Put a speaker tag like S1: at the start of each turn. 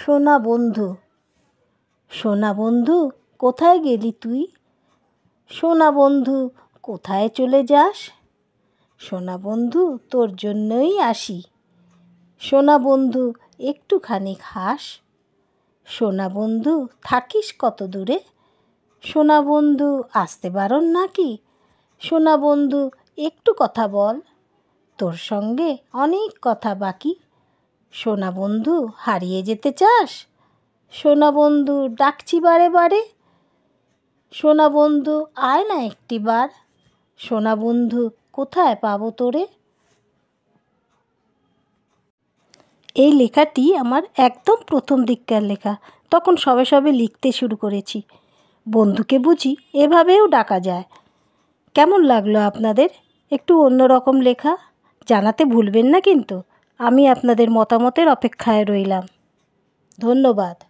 S1: সোনা বন্ধু। সোনা বন্ধু কোথায় গেলি তুই? সোনা বন্ধু কোথায় চলে যাস? সোনা বন্ধু তোর জন্যই আসি। সোনা বন্ধু একটুখানি হাস। সোনা বন্ধু থাকিস কত দূরে? সোনা বন্ধু আসতে বারণ নাকি? সোনা বন্ধু একটু কথা বল, তোর সঙ্গে অনেক কথা বাকি। সোনা বন্ধু হারিয়ে যেতে চাস? সোনা বন্ধু ডাকছি বারে বারে। সোনা বন্ধু আয় না একটিবার। সোনা বন্ধু কোথায় পাবো তোরে? এই লেখাটি আমার একদম প্রথম দিককার লেখা। তখন সবে সবে লিখতে শুরু করেছি। বন্ধুকে বুঝি এভাবেও ডাকা যায়। কেমন লাগলো আপনাদের? একটু অন্যরকম লেখা জানাতে ভুলবেন না কিন্তু। আমি আপনাদের মতামতের অপেক্ষায় রইলাম। ধন্যবাদ।